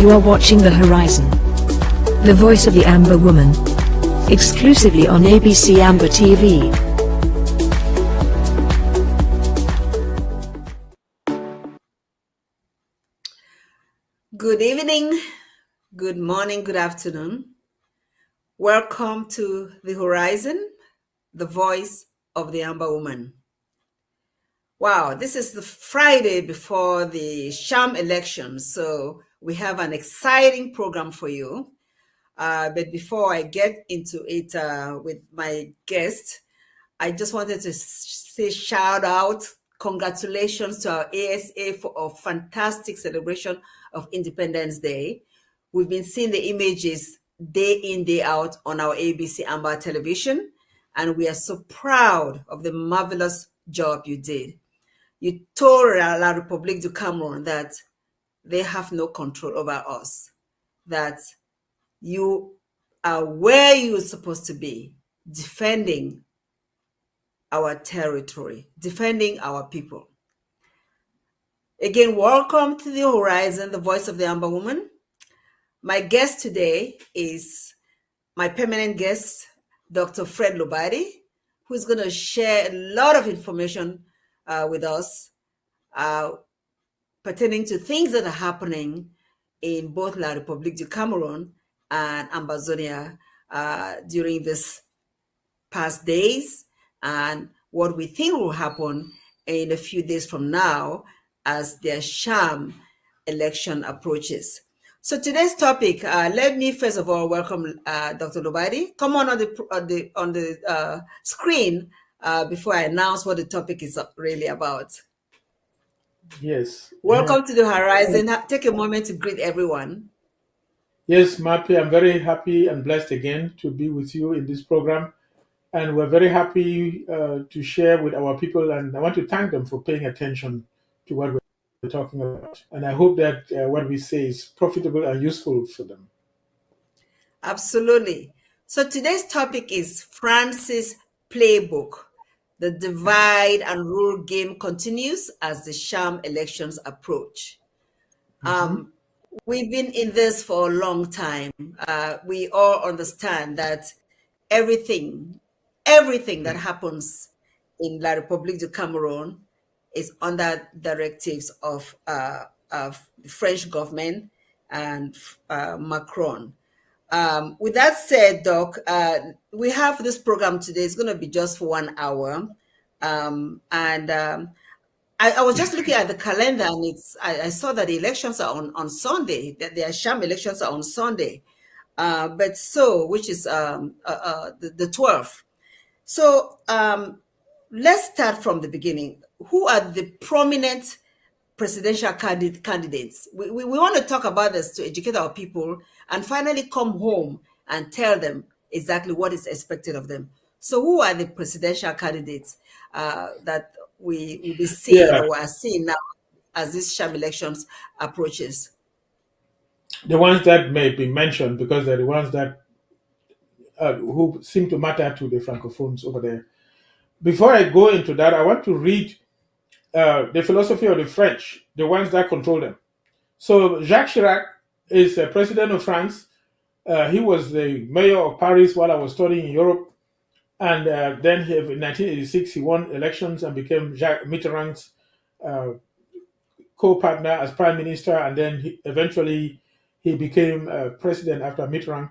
You are watching The Horizon, the voice of the Amber Woman, exclusively on ABC Amba TV. Good evening, good morning, good afternoon. Welcome to The Horizon, the voice of the Amber Woman. Wow, this is the Friday before the Sham election, so we have an exciting program for you. But before I get into it with my guest, I just wanted to say shout out, congratulations to our ASA for a fantastic celebration of Independence Day. We've been seeing the images day in, day out on our ABC Amba television, and we are so proud of the marvelous job you did. You told La République du Cameroon that they have no control over us, that you are where you're supposed to be, defending our territory, defending our people. Again, welcome to The Horizon, the voice of the Amber Woman. My guest today is my permanent guest, Dr. Fred LOBATI, who's going to share a lot of information with us pertaining to things that are happening in both La République du Cameroun and Ambazonia during this past days, and what we think will happen in a few days from now as their Sham election approaches. So today's topic, let me first of all welcome Dr. LOBATI. Come on the screen before I announce what the topic is really about. Yes. Welcome to The Horizon. Take a moment to greet everyone. Yes, Mappy, I'm very happy and blessed again to be with you in this program. And we're very happy to share with our people. And I want to thank them for paying attention to what we're talking about. And I hope that what we say is profitable and useful for them. Absolutely. So today's topic is France's Playbook. The divide and rule game continues as the Sham elections approach. We've been in this for a long time. We all understand that everything that happens in La République du Cameroun is under directives of the French government and Macron. With that said, Doc, we have this program today. It's going to be just for 1 hour. I was just looking at the calendar, and I saw that the elections are on Sunday, that their Sham elections are on Sunday, which is the 12th. So let's start from the beginning. Who are the prominent presidential candidates? We want to talk about this to educate our people and finally come home and tell them exactly what is expected of them. So who are the presidential candidates that we will be seeing or are seeing now as this Sham elections approaches? The ones that may be mentioned because they're the ones that who seem to matter to the Francophones over there. Before I go into that, I want to read the philosophy of the French, the ones that control them. So Jacques Chirac is president of France. He was the mayor of Paris while I was studying in Europe. And then in 1986, he won elections and became Jacques Mitterrand's co-partner as prime minister. And then eventually he became president after Mitterrand.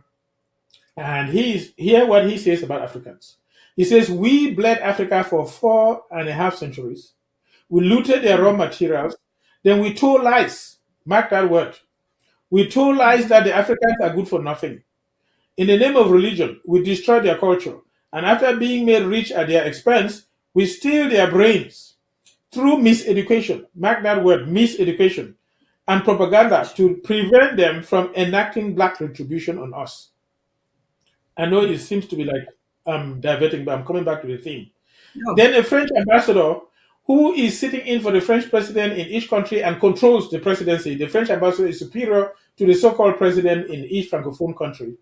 And hear what he says about Africans. He says, we bled Africa for 4.5 centuries. We looted their raw materials. Then we told lies. Mark that word. We told lies that the Africans are good for nothing. In the name of religion, we destroyed their culture. And after being made rich at their expense, we steal their brains through miseducation. Mark that word, miseducation, and propaganda to prevent them from enacting black retribution on us. I know it seems to be like I'm diverting, but I'm coming back to the theme. No. Then a French ambassador who is sitting in for the French president in each country and controls the presidency. The French ambassador is superior to the so-called president in each Francophone country.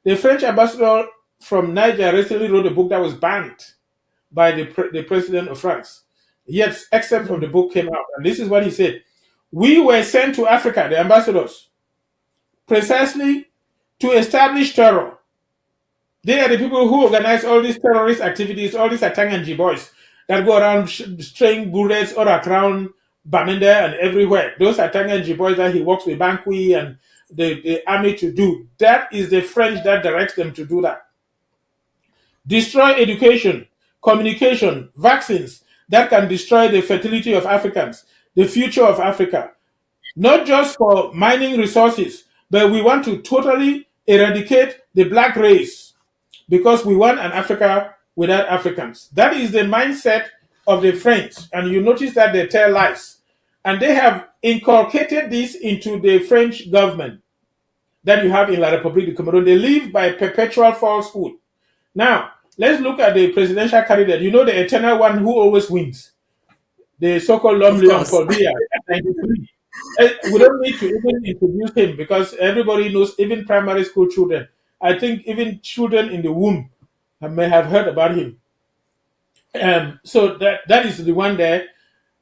The French ambassador from Niger recently wrote a book that was banned by the president of France. Yet, excerpt from the book came out, and this is what he said. We were sent to Africa, the ambassadors, precisely to establish terror. They are the people who organize all these terrorist activities, all these Atanganji boys that go around straying bullets all around Bamenda and everywhere. Those Atanganji boys that he works with Bankwi and the army to do. That is the French that directs them to do that. Destroy education, communication, vaccines that can destroy the fertility of Africans, the future of Africa. Not just for mining resources, but we want to totally eradicate the black race because we want an Africa without Africans. That is the mindset of the French. And you notice that they tell lies. And they have inculcated this into the French government that you have in La République du Cameroon. They live by perpetual falsehood. Now, let's look at the presidential candidate. You know, the eternal one who always wins, the so-called L'Homme Lion Paul Biya at 93. We don't need to even introduce him because everybody knows, even primary school children. I think even children in the womb may have heard about him. So that is the one there.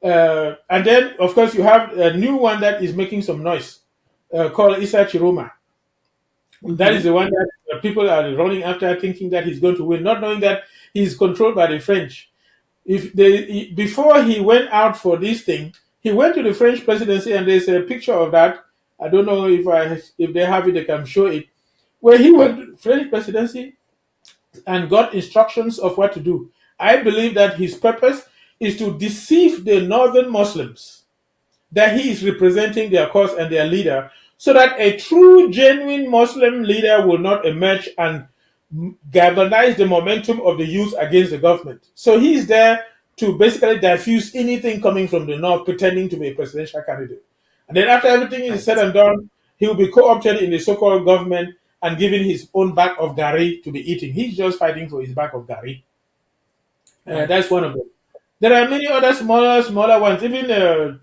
And then, of course, you have a new one that is making some noise called Issa Chiroma. That is the one that people are running after, thinking that he's going to win, not knowing that he's controlled by the French. Before he went out for this thing, he went to the French presidency, and there's a picture of that. I don't know if they have it, they can show it, where he went to the French presidency and got instructions of what to do. I believe that his purpose is to deceive the northern Muslims that he is representing their cause and their leader, so that a true, genuine Muslim leader will not emerge and galvanize the momentum of the youth against the government. So he's there to basically diffuse anything coming from the north pretending to be a presidential candidate. And then after everything is said and done, he will be co-opted in the so-called government and given his own bag of gari to be eating. He's just fighting for his bag of gari. That's one of them. There are many other smaller ones. Even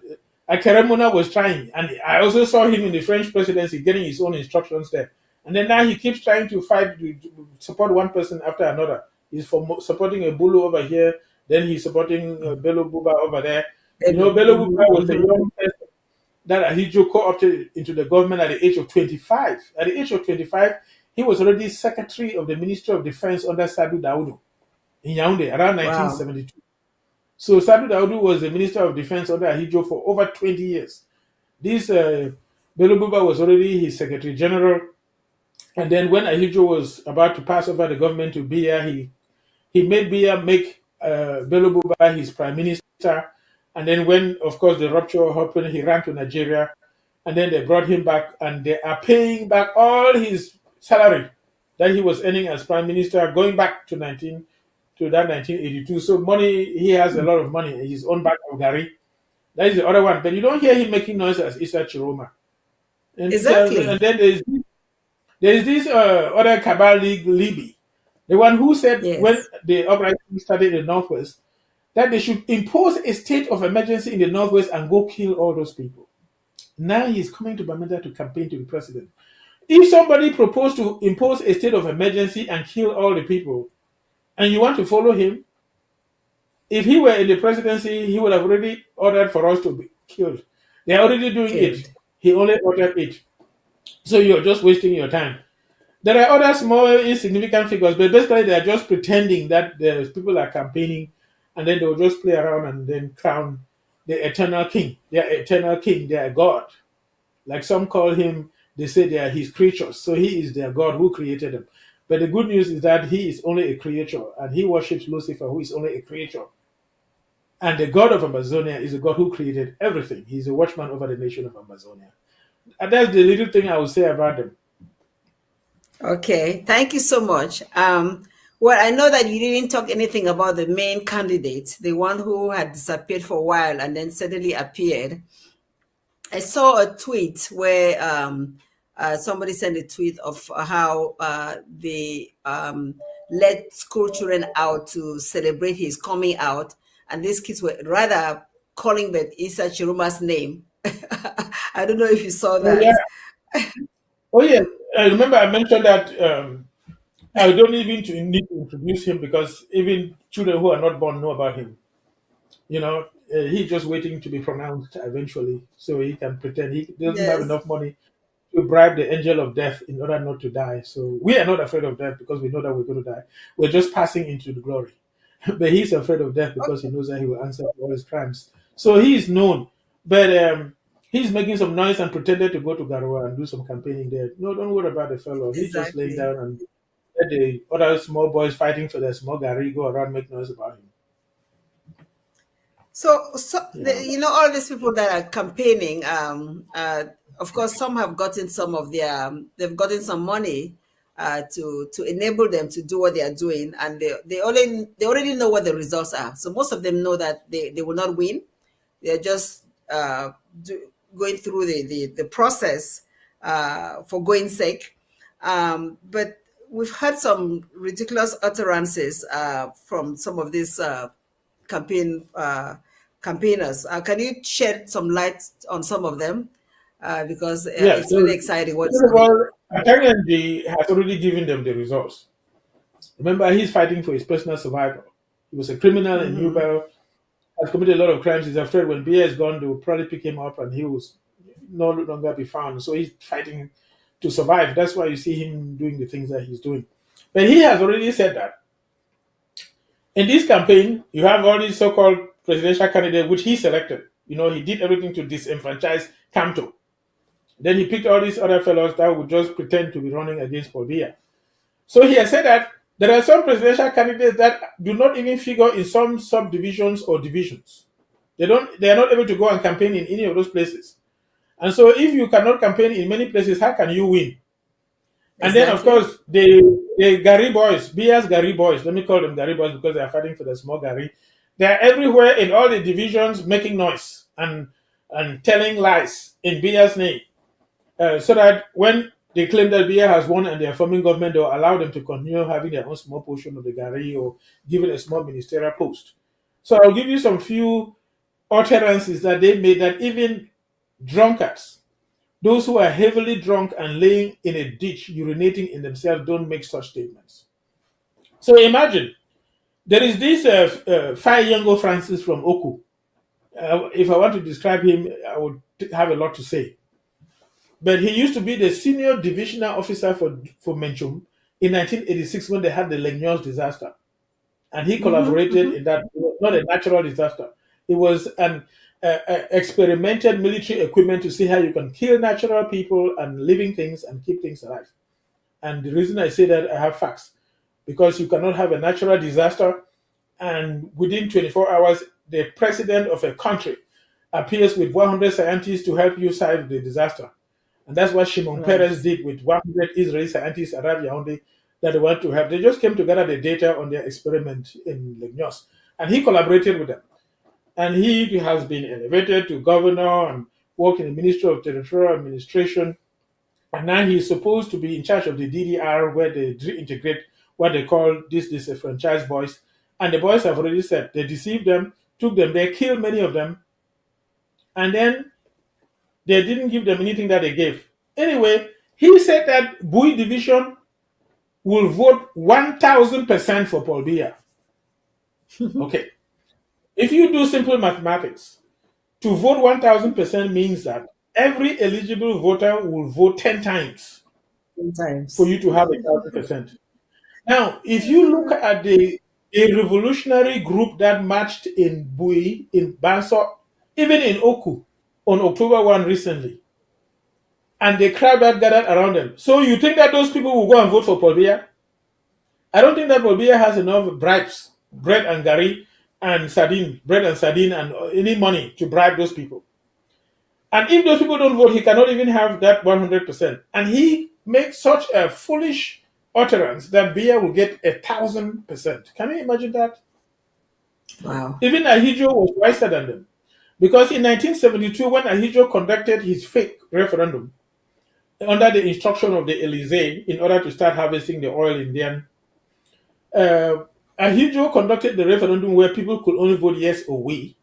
Akeremuna was trying, and I also saw him in the French presidency getting his own instructions there. And then now he keeps trying to fight to support one person after another. He's supporting a Bulu over here, then he's supporting Bello Buba over there. You know, Bello Buba was a young person that Ahijo co-opted into the government at the age of 25. At the age of 25, he was already secretary of the Ministry of Defense under Sadou Daoudou in Yaoundé around 1972. Wow. So Sadou Daoudou was the Minister of Defense under Ahijo for over 20 years. This Bello Buba was already his Secretary General. And then when Ahijo was about to pass over the government to Biya, he made Biya make Bello Buba his prime minister. And then when, of course, the rupture happened, he ran to Nigeria. And then they brought him back, and they are paying back all his salary that he was earning as prime minister, going back to 1982. So money, he has a lot of money, his own bag of gari. That is the other one. But you don't hear him making noise as Issa Chiroma. And, exactly. And then there's this other Cabal League, Libby, the one who said when the uprising started in the Northwest, that they should impose a state of emergency in the Northwest and go kill all those people. Now he's coming to Bamenda to campaign to be president. If somebody proposed to impose a state of emergency and kill all the people, and you want to follow him, if he were in the presidency, he would have already ordered for us to be killed. They're already doing it. He only ordered it. So you're just wasting your time. There are other small, insignificant figures, but basically they're just pretending that the people are campaigning, and then they'll just play around and then crown the eternal king. They are eternal king. They are God. Like some call him, they say they are his creatures. So he is their God who created them. But the good news is that he is only a creature, and he worships Lucifer, who is only a creature. And the God of Amazonia is a God who created everything. He's a watchman over the nation of Amazonia. And that's the little thing I would say about them. Okay, thank you so much. Well, I know that you didn't talk anything about the main candidate, the one who had disappeared for a while and then suddenly appeared. I saw a tweet where somebody sent a tweet of how they let school children out to celebrate his coming out, and these kids were rather calling the Issa Chiruma's name. I don't know if you saw that. Oh, yeah. I remember I mentioned that I don't even need to introduce him because even children who are not born know about him. You know, he's just waiting to be pronounced eventually so he can pretend he doesn't have enough money to bribe the angel of death in order not to die. So we are not afraid of death because we know that we're going to die. We're just passing into the glory. But he's afraid of death because he knows that he will answer for all his crimes. So he is known. But he's making some noise and pretended to go to Garoua and do some campaigning there. No, don't worry about the fellow. He's just laying Exactly. down and let the other small boys fighting for their small Gary go around make noise about him. So, Yeah. all these people that are campaigning, of course, some have gotten some of their, they've gotten some money to enable them to do what they are doing, and they already know what the results are. So most of them know that they will not win. They're just going through the process for going sake. But we've had some ridiculous utterances from some of these campaigners. Can you shed some light on some of them? Because Yeah. it's really So exciting what's first of going on. all, Atangandi has already given them the results. Remember, he's fighting for his personal survival. He was a criminal in New Mm-hmm. Bell, has committed a lot of crimes. He's afraid when Bia is gone, they will probably pick him up and he will no longer be found. So he's fighting to survive. That's why you see him doing the things that he's doing. But he has already said that in this campaign, you have all these so-called presidential candidates, which he selected. He did everything to disenfranchise Kamto. Then he picked all these other fellows that would just pretend to be running against Paul Biya. So he has said that there are some presidential candidates that do not even figure in some subdivisions or divisions. They are not able to go and campaign in any of those places. And so if you cannot campaign in many places, how can you win? And then of Exactly. course the Gary boys, Bia's Gary boys, let me call them Gary boys because they are fighting for the small Gary. They are everywhere in all the divisions making noise and telling lies in Bia's name. So that when they claim that Biya has won and they are forming government, they'll allow them to continue having their own small portion of the Gari or give it a small ministerial post. So I'll give you some few utterances that they made that even drunkards, those who are heavily drunk and laying in a ditch, urinating in themselves, don't make such statements. So imagine there is this Fayengo Francis from Oku. If I want to describe him, I would have a lot to say. But he used to be the senior divisional officer for Menchum in 1986 when they had the Legnos disaster. And he Mm-hmm. collaborated Mm-hmm. in that. It was not a natural disaster. It was an experimented military equipment to see how you can kill natural people and living things and keep things alive. And the reason I say that, I have facts. Because you cannot have a natural disaster and within 24 hours, the president of a country appears with 100 scientists to help you solve the disaster. And that's what Shimon Right. Peres did with 100 Israeli scientists arrived Yaoundé that they want to help. They just came to gather the data on their experiment in Legnos. And he collaborated with them. And he has been elevated to governor and worked in the Ministry of Territorial Administration. And now he's supposed to be in charge of the DDR where they integrate what they call this franchise boys. And the boys have already said they deceived them, took them there, killed many of them, and then they didn't give them anything that they gave. Anyway, he said that Bui division will vote 1,000% for Paul Biya. Okay. If you do simple mathematics, to vote 1,000% means that every eligible voter will vote 10 times for Sometimes. you to have 1,000%. Now, if you look at the a revolutionary group that marched in Bui, in Banso, even in Oku on October 1 recently, and the crowd that gathered around them. So you think that those people will go and vote for Paul Biya? I don't think that Paul Biya has enough bribes, bread and gari and sardine, bread and sardine and any money to bribe those people. And if those people don't vote, he cannot even have that 100%. And he makes such a foolish utterance that Biya will get 1,000%. Can you imagine that? Wow. Even Ahijo was wiser than them. Because in 1972, when Ahijo conducted his fake referendum, under the instruction of the Elysee in order to start harvesting the oil in them. Ahidjo conducted the referendum where people could only vote yes or we.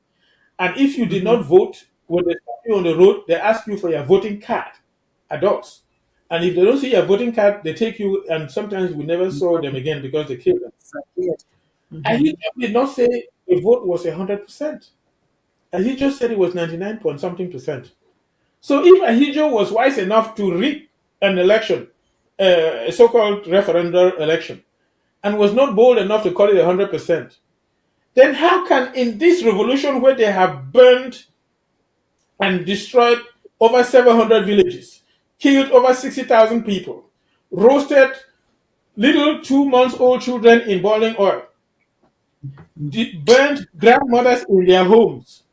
And if you did Mm-hmm. not vote, when they stop you on the road, they ask you for your voting card, adults. And if they don't see your voting card, they take you, and sometimes we never saw them again because they killed them. Disappeared. Mm-hmm. Ahidjo did not say the vote was 100%. Ahidjo said it was 99 point something percent. So if Ahidjo was wise enough to rig an election, a so-called referendum election, and was not bold enough to call it 100%, then how can in this revolution where they have burned and destroyed over 700 villages, killed over 60,000 people, roasted little 2 months old children in boiling oil, burned grandmothers in their homes,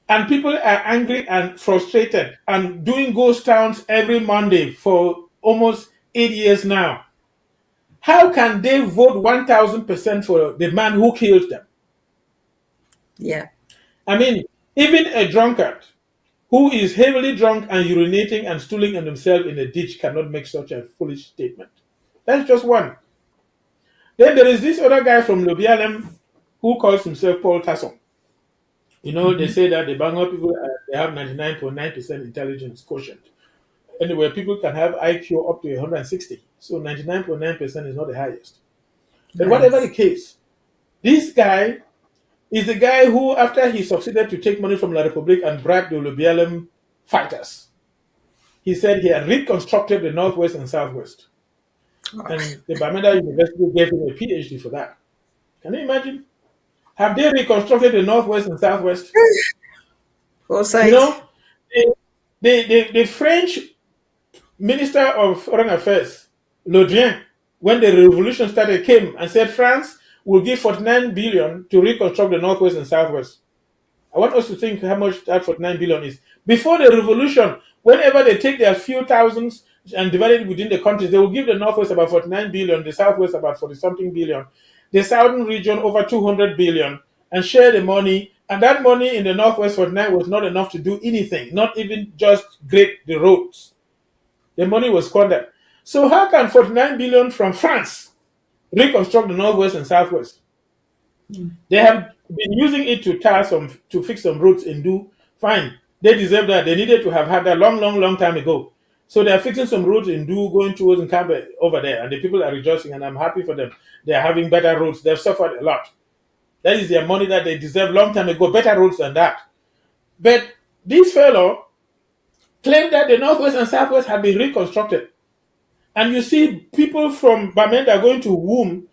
and people are angry and frustrated and doing ghost towns every Monday for almost 8 years now. How can they vote 1,000% for the man who killed them? Yeah. I mean, even a drunkard who is heavily drunk and urinating and stooling on himself in a ditch cannot make such a foolish statement. That's just one. Then there is this other guy from Lobialem who calls himself Paul Tasson. You know, they say that the Bangor people they have 99.9% intelligence quotient. Anyway, people can have IQ up to 160. So 99.9% is not the highest. But whatever the case, this guy is the guy who, after he succeeded to take money from La Republique and bribe the Lobialem fighters, he said he had reconstructed the Northwest and Southwest. And the Bamenda University gave him a PhD for that. Can you imagine? Have they reconstructed the Northwest and Southwest? Foresight. You know, the French Minister of Foreign Affairs, Le Drian, when the revolution started, came and said France will give 49 billion to reconstruct the Northwest and Southwest. I want us to think how much that 49 billion is. Before the revolution, whenever they take their few thousands and divide it within the countries, they will give the Northwest about 49 billion, the Southwest about 40 something billion, the Southern region over 200 billion, and share the money. And that money in the Northwest 49 was not enough to do anything, not even just grade the roads. The money was squandered. So how can 49 billion from France reconstruct the Northwest and Southwest? They have been using it to fix some roads in Do. Fine. They deserve that. They needed to have had that long time ago. So they are fixing some roads in Do, going towards Nkambe over there, and the people are rejoicing, and I'm happy for them. They are having better roads. They've suffered a lot. That is their money that they deserve long time ago, better roads than that. But this fellow claimed that the Northwest and Southwest had been reconstructed. And you see people from Bamenda going to Womb,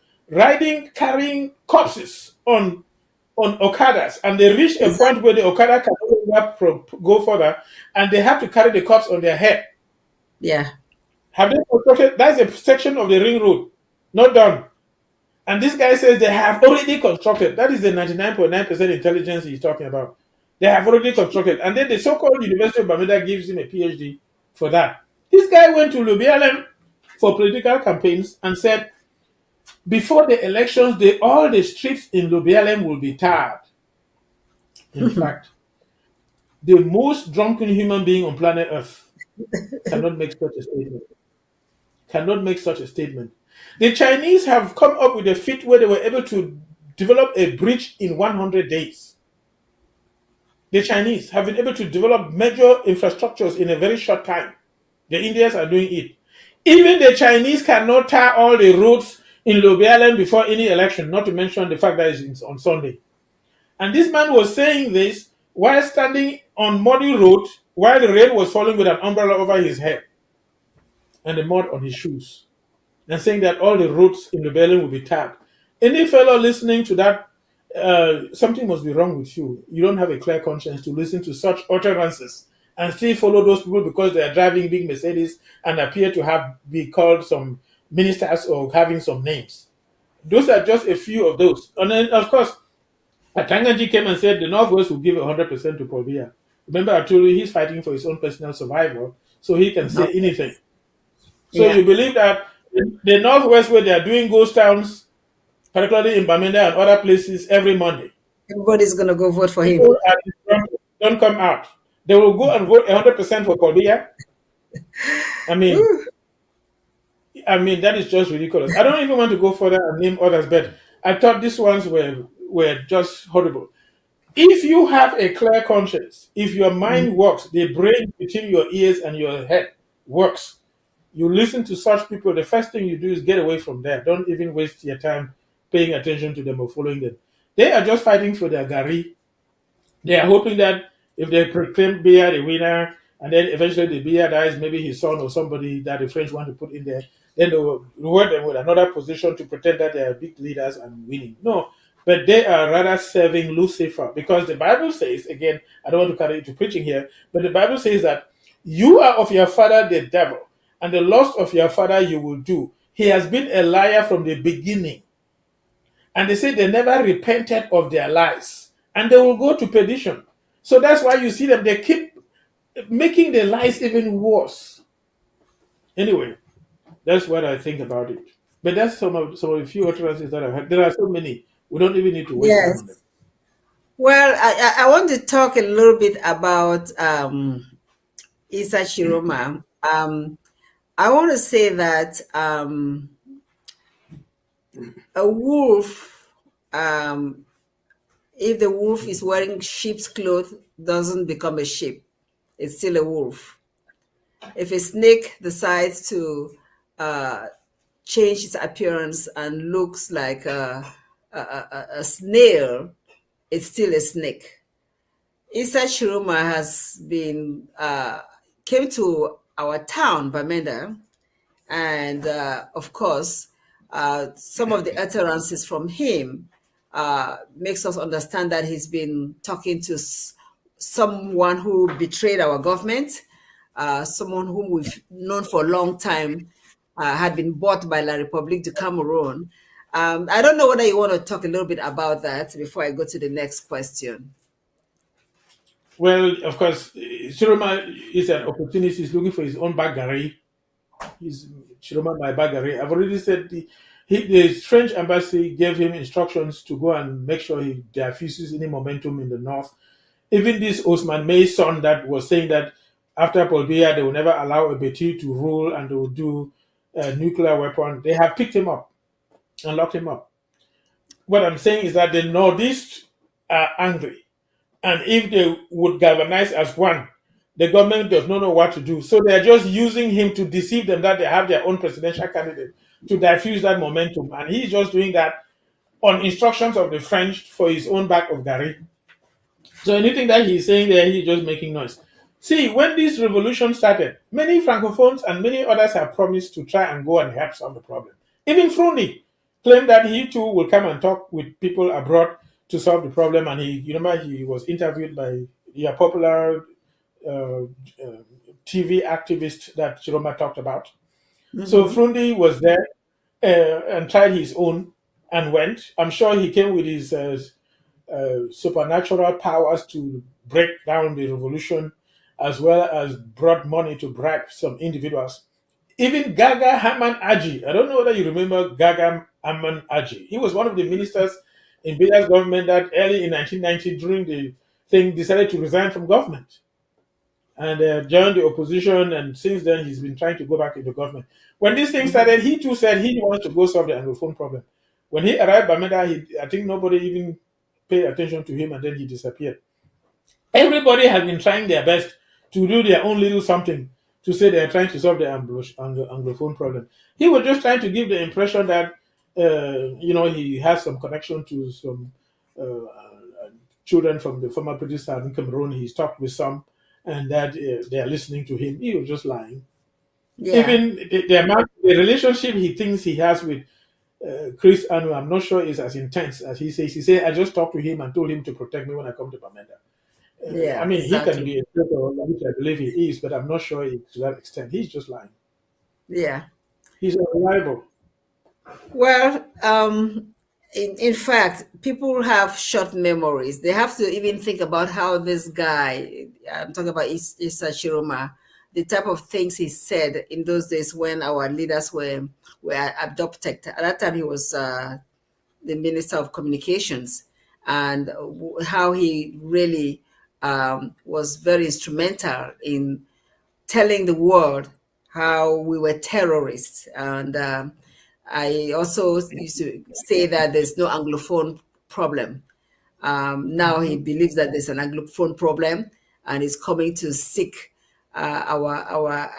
carrying corpses on Okadas, and they reach a point where the Okada can no go further, and they have to carry the corpse on their head. Yeah. Have they constructed? That's a section of the ring road, not done. And this guy says they have already constructed. That is the 99.9% intelligence he's talking about. They have already constructed. And then the so-called University of Bamenda gives him a PhD for that. This guy went to Lubialem for political campaigns and said, before the elections, all the streets in Lubialem will be tarred. In fact, the most drunken human being on planet Earth cannot make such a statement. Cannot make such a statement. The Chinese have come up with a feat where they were able to develop a bridge in 100 days. The Chinese have been able to develop major infrastructures in a very short time. The Indians are doing it. Even the Chinese cannot tar all the roads in Lobialem before any election, not to mention the fact that it's on Sunday. And this man was saying this while standing on muddy road, while the rain was falling with an umbrella over his head and the mud on his shoes, and saying that all the roads in Lobialem will be tarred. Any fellow listening to that, something must be wrong with you. You don't have a clear conscience to listen to such utterances and still follow those people because they are driving big Mercedes and appear to be called some ministers or having some names. Those are just a few of those. And then, of course, Atangaji came and said the Northwest will give 100% to Paul Biya. Remember, I told you he's fighting for his own personal survival, so he can say anything. So you believe that the Northwest, where they are doing ghost towns, particularly in Bamenda and other places, every Monday, everybody's going to go vote for him. People don't come out. They will go and vote 100% for Paul Biya. I mean, that is just ridiculous. I don't even want to go further and name others, but I thought these ones were just horrible. If you have a clear conscience, if your mind works, the brain between your ears and your head works, you listen to such people, the first thing you do is get away from there. Don't even waste your time paying attention to them or following them. They are just fighting for their gari. They are hoping that if they proclaim Biya the winner and then eventually the Biya dies, maybe his son or somebody that the French want to put in there, then they will reward them with another position to pretend that they are big leaders and winning. No, but they are rather serving Lucifer, because the Bible says, again, I don't want to carry it to preaching here, but the Bible says that you are of your father the devil, and the lust of your father you will do. He has been a liar from the beginning. And they say they never repented of their lies, and they will go to perdition. So that's why you see them, they keep making the lies even worse. Anyway, that's what I think about it. But that's some of the few utterances that I've had. There are so many. We don't even need to waste time on them. Yes. Well, I want to talk a little bit about Isa Chiroma. I want to say that a wolf, if the wolf is wearing sheep's clothes, doesn't become a sheep. It's still a wolf. If a snake decides to uh, change its appearance and looks like a snail, it's still a snake. Isa Chiroma has been came to our town, Bamenda, and of course, some of the utterances from him makes us understand that he's been talking to someone who betrayed our government, someone whom we've known for a long time, had been bought by La République du Cameroon. I don't know whether you want to talk a little bit about that before I go to the next question. Well, of course, Chiroma is an opportunist. He's looking for his own baggery. He's Chiroma my baggery. I've already said the French embassy gave him instructions to go and make sure he diffuses any momentum in the north. Even this Osman May's son that was saying that after Paul Biya, they will never allow Abiedu to rule and they will do a nuclear weapon. They have picked him up and locked him up. What I'm saying is that the Northeast are angry. And if they would galvanize as one, the government does not know what to do. So they're just using him to deceive them that they have their own presidential candidate to diffuse that momentum. And he's just doing that on instructions of the French for his own bag of Gary. So anything that he's saying there, he's just making noise. See, when this revolution started, many francophones and many others have promised to try and go and help solve the problem. Even Frundi claimed that he too will come and talk with people abroad to solve the problem. And you remember, he was interviewed by a popular uh, TV activist that Chiroma talked about. So Frundi was there and tried his own and went. I'm sure he came with his supernatural powers to break down the revolution, as well as brought money to bribe some individuals. Even Gaga Haman Aji, I don't know whether you remember Gaga Haman Aji. He was one of the ministers in Biya's government that early in 1990, during the thing, decided to resign from government and joined the opposition. And since then, he's been trying to go back into government. When this thing started, he too said he wants to go solve the Anglophone problem. When he arrived at Bamenda, I think nobody even paid attention to him, and then he disappeared. Everybody has been trying their best to do their own little something to say they are trying to solve the Anglophone problem. He was just trying to give the impression that he has some connection to some children from the former British side in Cameroon. He's talked with some, and that they are listening to him. He was just lying. Yeah. Even the relationship he thinks he has with Chris Anu, I'm not sure is as intense as he says. He said, I just talked to him and told him to protect me when I come to Bamenda. Yeah, I mean, exactly. he can be a traitor, which I believe he is, but I'm not sure to that extent. He's just lying. Yeah. He's unreliable. Well, in fact, people have short memories. They have to even think about how this guy, I'm talking about Issa Chiroma, the type of things he said in those days when our leaders were adopted. At that time, he was the Minister of Communications, and how he really was very instrumental in telling the world how we were terrorists. And I also used to say that there's no Anglophone problem. Now he believes that there's an Anglophone problem and is coming to seek our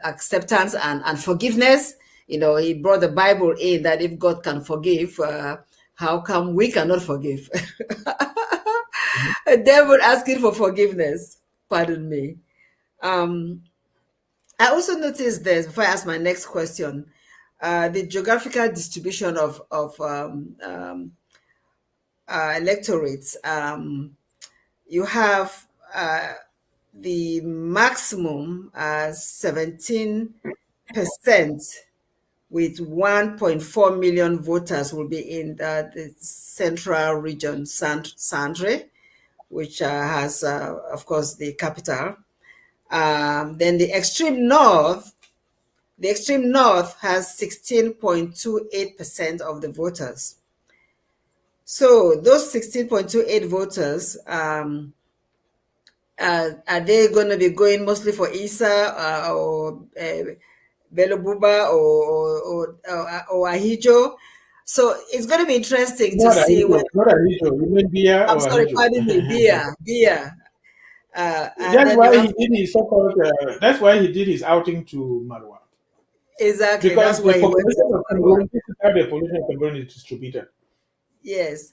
acceptance and forgiveness. He brought the Bible in that if God can forgive, how come we cannot forgive? A devil asking for forgiveness, pardon me. Um, I also noticed this before I ask my next question, the geographical distribution of electorates. You have the maximum 17% with 1.4 million voters will be in the central region, Sandre, which has, of course, the capital. Then the extreme north has 16.28% of the voters. So those 16.28 voters, are they going to be going mostly for Isa or Belobuba or Ahijo? So it's going to be interesting to Not see Ahijo, what. not Ahijo. You mean Bia I'm or sorry, Ahijo? pardon me, Bia. And That's then you why have, he did his so-called. That's why he did his outing to Marwa, exactly, that's because the why he went to population of Marwa. Cameroon. This is how the population of Cameroon is distributed. Yes.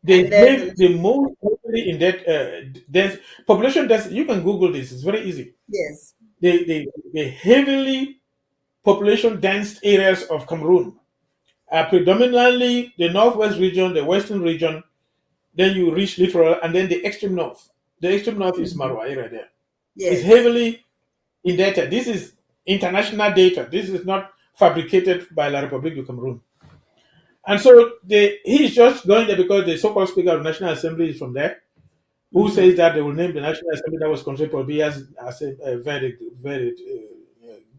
They And then, have the most heavily in that dense population. That's, you can Google this. It's very easy. yes, The heavily population dense areas of Cameroon are predominantly the northwest region, the western region. Then you reach littoral, and then the extreme north. The extreme north is Marwa area there. It's yes, heavily indebted. This is international data. This is not fabricated by La République du Cameroun. And so he's just going there because the so-called Speaker of the National Assembly is from there, who says that they will name the National Assembly that was controlled by Biya as a very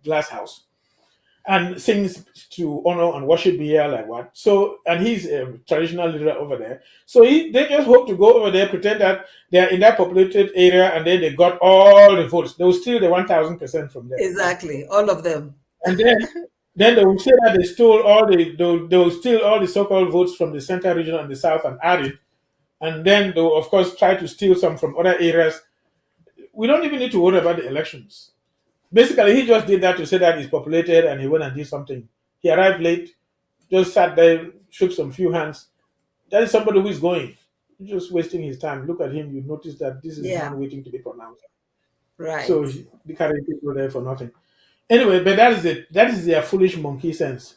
glass house, and sings to honor and worship Biya like what. So, and he's a traditional leader over there. So they just hope to go over there, pretend that they're in that populated area, and then they got all the votes. They will steal the 1,000% from there. exactly. All of them. And then they will say that they stole they will steal all the so-called votes from the central region and the south and add it. And then they will, of course, try to steal some from other areas. We don't even need to worry about the elections. Basically, he just did that to say that he's populated, and he went and did something. He arrived late, just sat there, shook some few hands. That is somebody who is going. He's just wasting his time. Look at him, you notice that this is a Yeah, man waiting to be pronounced. right. So the carrying people there for nothing. Anyway, but that is it. That is their foolish monkey sense.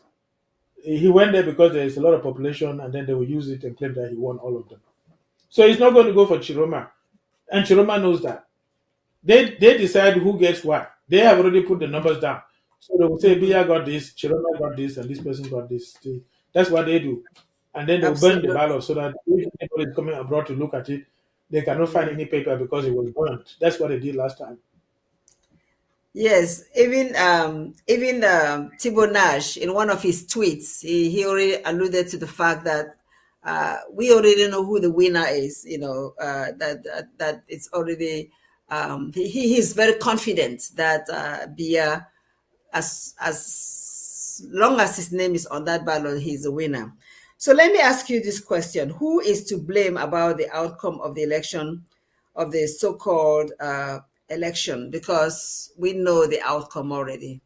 He went there because there is a lot of population, and then they will use it and claim that he won all of them. So he's not going to go for Chiroma, and Chiroma knows that. They decide who gets what. They have already put the numbers down. So they will say, Mhm. Bia got this, Chiroma got this, and this person got this. That's what they do. And then they'll burn the Absolutely. ballot so that if anybody is coming abroad to look at it, they cannot find Mm. any paper because it was burnt. That's what they did last time. Yes, even Thibault Nash in one of his tweets, he already alluded to the fact that we already know who the winner is. That it's already he's very confident that Bia, as long as his name is on that ballot, he's a winner. So let me ask you this question: who is to blame about the outcome of the election, of the so-called election? Because we know the outcome already.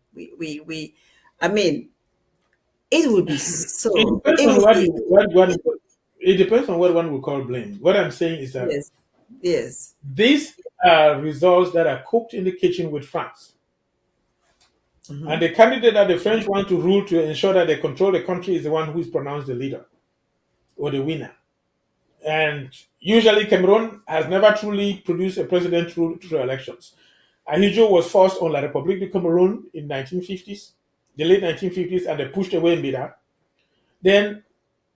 I mean, it would be It so. depends It on would what be. you what one. It depends on what one would call blame. What I'm saying is that Yes, yes. these are results that are cooked in the kitchen with France. And Hmm. the candidate that the French want to rule to ensure that they control the country is the one who is pronounced the leader or the winner. And usually Cameroon has never truly produced a president through elections. Ahijo was forced on La République du Cameroun in 1950s, the late 1950s, and they pushed away Mbida. Then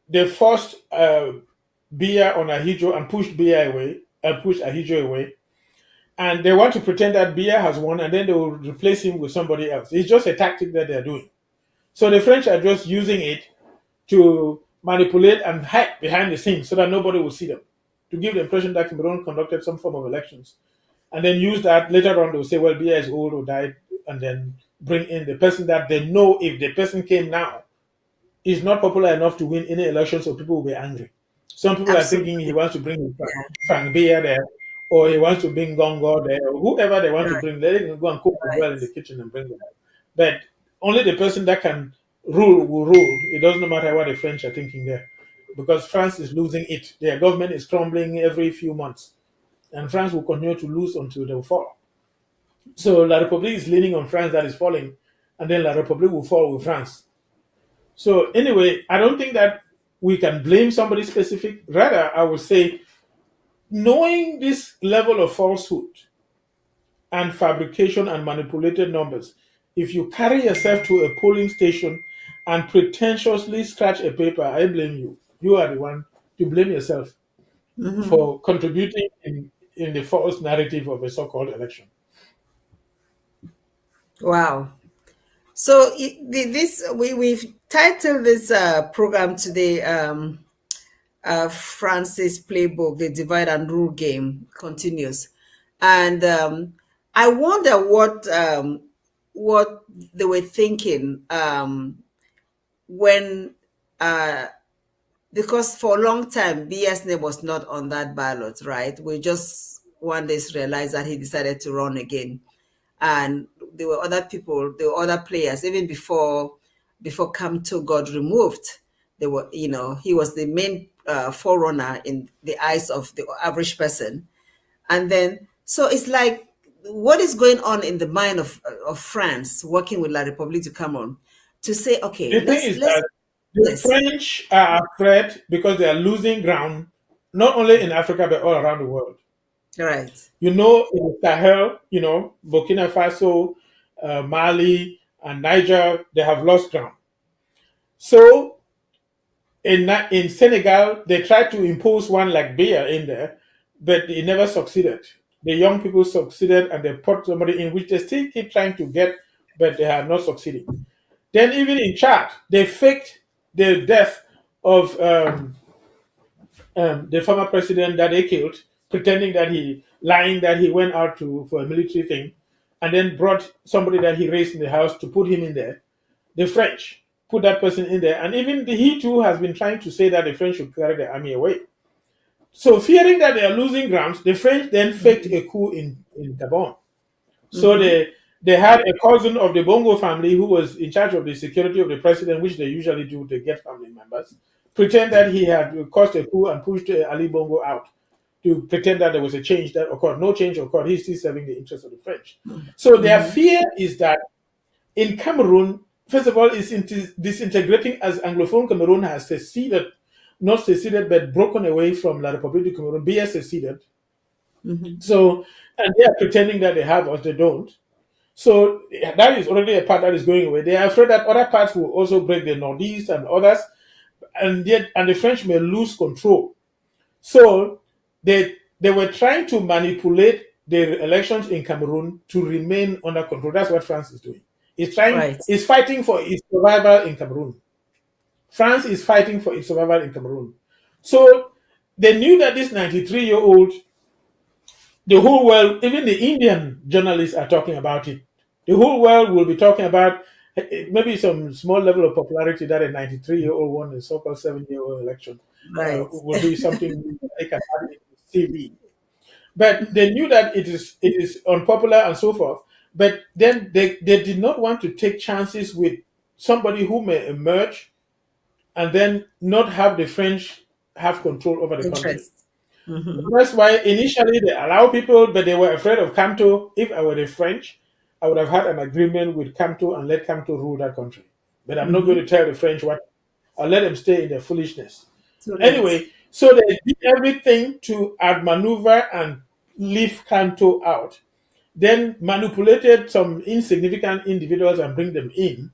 they forced Biya on Ahijo and pushed Biya away, pushed Ahijo away. And they want to pretend that Biya has won, and then they will replace him with somebody else. It's just a tactic that they're doing. So the French are just using it to manipulate and hide behind the scenes so that nobody will see them, to give the impression that Cameroon conducted some form of elections. And then use that later on, they'll say, well, Biya is old or died, and then bring in the person that they know if the person came now is not popular enough to win any election, so people will be angry. Some people are thinking he Absolutely. wants to bring Yeah. Frank Beer there, or he wants to bring Gongo there, or whoever they want to Right. bring. They can go and cook as Right. well in the kitchen and bring them. But only the person that can rule will rule. It doesn't matter what the French are thinking there, because France is losing it. Their government is crumbling every few months, and France will continue to lose until they fall. So La République is leaning on France that is falling, and then La République will fall with France. So anyway, I don't think that we can blame somebody specific. Rather, I would say, knowing this level of falsehood and fabrication and manipulated numbers, if you carry yourself to a polling station and pretentiously scratch a paper, I blame you. You are the one to blame yourself for contributing in the false narrative of a so-called election. Wow. So this we've titled this program today, France's Playbook: The Divide and Rule Game Continues, and I wonder what they were thinking when because for a long time BS name was not on that ballot, right? We just one day realized that he decided to run again, and there were other people, there were other players even before Kamto got removed. They were, he was the main forerunner in the eyes of the average person. And then, so it's like, what is going on in the mind of France working with La République du Cameroon to say, okay, The thing is that the yes, French are afraid because they are losing ground, not only in Africa but all around the world. right, In the Sahel, Burkina Faso, Mali, and Niger, they have lost ground. So in Senegal, they tried to impose one like beer in there, but it never succeeded. The young people succeeded and they put somebody in which they still keep trying to get, but they are not succeeding. Then even in Chad, they faked the death of the former president that they killed, pretending that lying that he went out for a military thing, and then brought somebody that he raised in the house to put him in there. The French put that person in there, and even he too has been trying to say that the French should carry the army away. So fearing that they are losing ground, the French then faked a coup in Gabon. So they had a cousin of the Bongo family who was in charge of the security of the president, which they usually do. They get family members, pretend that he had caused a coup and pushed Ali Bongo out to pretend that there was a change that occurred. No change occurred. He's still serving the interests of the French. So their fear is that in Cameroon, first of all, it's disintegrating as Anglophone Cameroon has seceded, not seceded, but broken away from La République du Cameroon. BS seceded. So, and they are pretending that they have us, they don't. So that is already a part that is going away. They are afraid that other parts will also break, the Northeast and others, and the French may lose control. So they were trying to manipulate the elections in Cameroon to remain under control. That's what France is doing. right, It's fighting for its survival in Cameroon. France is fighting for its survival in Cameroon. So they knew that this 93-year-old, the whole world, even the Indian journalists are talking about it. The whole world will be talking about maybe some small level of popularity that a 93-year-old won a so-called 7-year-old election right. will be something they can add in TV. But they knew that it is unpopular and so forth. But then they did not want to take chances with somebody who may emerge and then not have the French have control over the country. Interest. That's why initially they allow people, but they were afraid of Camto. If I were the French, I would have had an agreement with Camto and let Camto rule that country. But I'm not going to tell the French what. I'll let them stay in their foolishness. Too late. Anyway, so they did everything to outmaneuver and leave Camto out. Then manipulated some insignificant individuals and bring them in.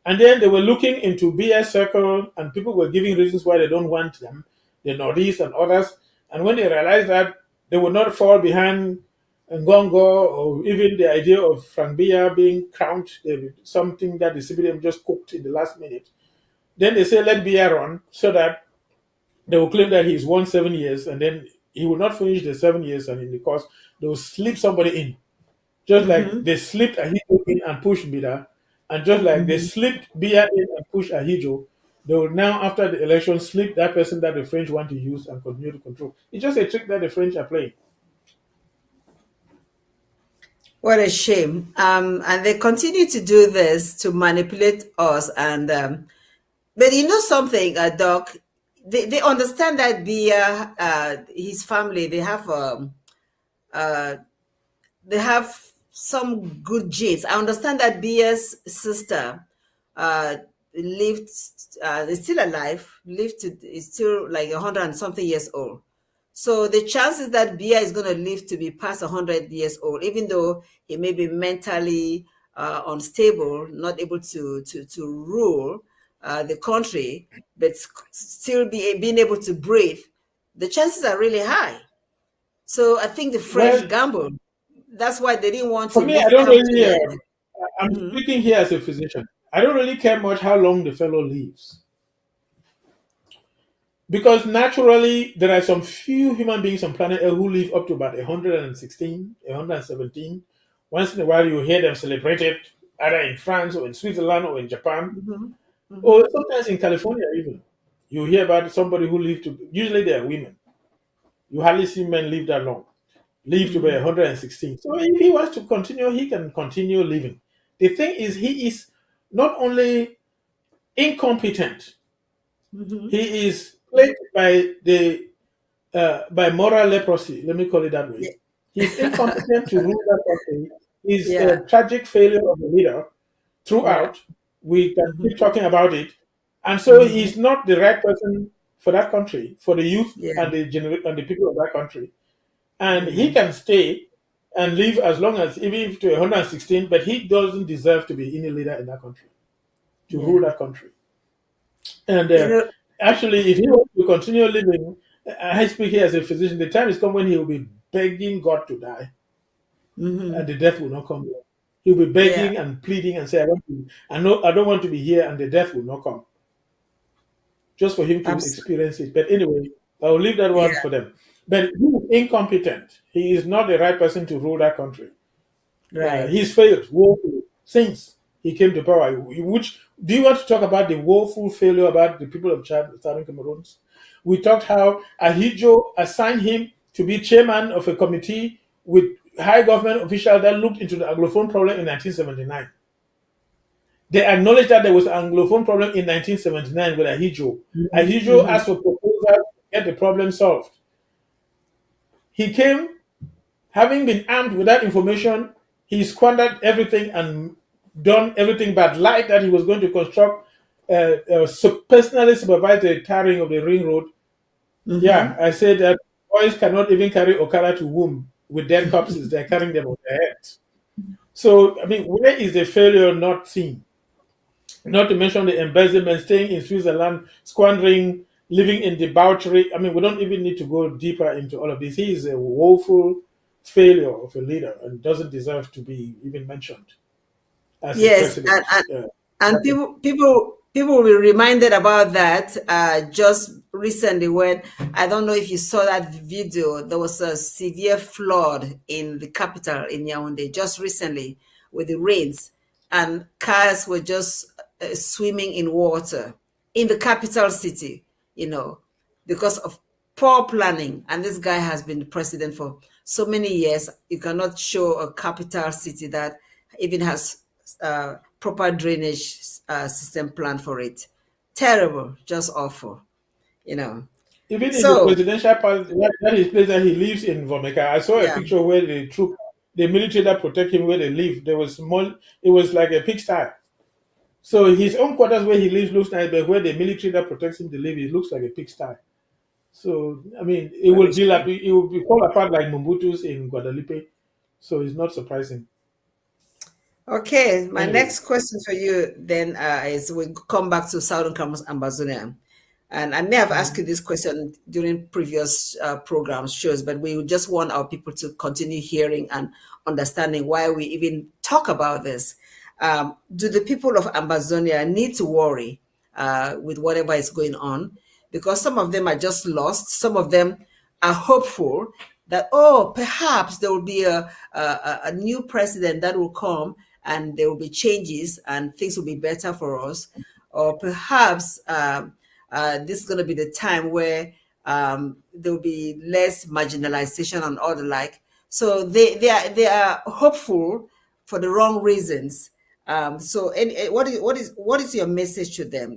And then they were looking into BS Circle, and people were giving reasons why they don't want them, the Northeast and others. And when they realized that they would not fall behind Ngongo or even the idea of Frank Biya being crowned, something that the CPDM just cooked in the last minute, then they say let Biya run so that they will claim that he's won 7 years and then he will not finish the 7 years, and in the course they will slip somebody in. Just like they slipped Ahijo in and pushed Bida, and just like they slipped Bia in and pushed Ahijo, they will now, after the election, slip that person that the French want to use and continue to control. It's just a trick that the French are playing. What a shame. And they continue to do this to manipulate us. And but you know something, Doc, they understand that his family, they have some good genes. I understand that Bia's sister uh, lived, is still alive, is still like 100 and something years old. So the chances that Bia is going to live to be past 100 years old, even though he may be mentally unstable, not able to rule the country, but still being able to breathe, the chances are really high. So I think the French Well, gamble. That's why they didn't want for to me, I leave don't camp to really. the. I'm Mhm. speaking here as a physician. I don't really care much how long the fellow lives, because naturally there are some few human beings on planet Earth who live up to about 116, 117. Once in a while, you hear them celebrated either in France or in Switzerland or in Japan, Mhm. or Mhm. sometimes in California even. You hear about somebody who lived to. Usually, they are women. You hardly see men live that long. Live to be Mhm. 116. So if he wants to continue, he can continue living. The thing is, he is not only incompetent, Mhm. he is plagued by the by moral leprosy. Let me call it that way. Yeah. He's incompetent to rule that country. He's Yeah. a tragic failure of a leader Yeah. throughout. We can keep Mhm. talking about it, and so Mhm. he's not the right person for that country, for the youth Yeah. and and the people of that country. And he Mm. can stay and live as long as even if to 116, but he doesn't deserve to be any leader in that country, to rule Yeah. that country. And You know. actually, if he wants to continue living, I speak here as a physician, the time is come when he will be begging God to die, and Mhm. the death will not come. He'll be Yeah. begging and pleading and say, I know, I don't want to be here, and the death will not come, just for him to Absolutely. experience it. But anyway, I'll leave that one Yeah. for them. But he is incompetent. He is not the right person to rule that country. Right. He's failed woefully since he came to power. Which do you want to talk about the woeful failure about the people of Chad, Southern Cameroons? We talked how Ahijo assigned him to be chairman of a committee with high government officials that looked into the Anglophone problem in 1979. They acknowledged that there was an Anglophone problem in 1979 with Ahijo. Mhm. Ahijo Mhm. asked for proposals to get the problem solved. He came. Having been armed with that information, he squandered everything and done everything but lied that he was going to construct, personally supervise the tarring of the ring road. Yeah, Mhm. I said that boys cannot even carry Okada to womb with dead corpses. They're carrying them on their heads. So, I mean, where is the failure not seen? Not to mention the embezzlement, staying in Switzerland, squandering, living in debauchery. I mean, we don't even need to go deeper into all of this. He is a woeful failure of a leader and doesn't deserve to be even mentioned as a Yes, president. and people will be reminded about that just recently when I don't know if you saw that video. There was a severe flood in the capital in Yaoundé just recently with the rains, and cars were just swimming in water in the capital city. You know, because of poor planning. And this guy has been the president for so many years. You cannot show a capital city that even has proper drainage system plan for it. Terrible, just awful, you know. Even in the So, presidential palace, that is place that he lives in Vomeka. I saw a yeah. picture where the military that protect him where they live, there was small, it was like a pigsty. So his own quarters where he lives looks nice, but where the military that protects him they live, it looks like a pigsty. So I mean, Very shame. it will be fall apart like Mobutu's in Guadalupe. So it's not surprising. Okay, my Anyway, next question for you then is we come back to Southern Cameroon Ambazonia. And I may have asked you mhm. this question during previous programs, shows, but we just want our people to continue hearing and understanding why we even talk about this. Do the people of Ambazonia need to worry with whatever is going on? Because some of them are just lost, some of them are hopeful that, oh, perhaps there will be a new president that will come and there will be changes and things will be better for us. Or perhaps this is going to be the time where there will be less marginalization and all the like. So they are hopeful for the wrong reasons. So, what is your message to them?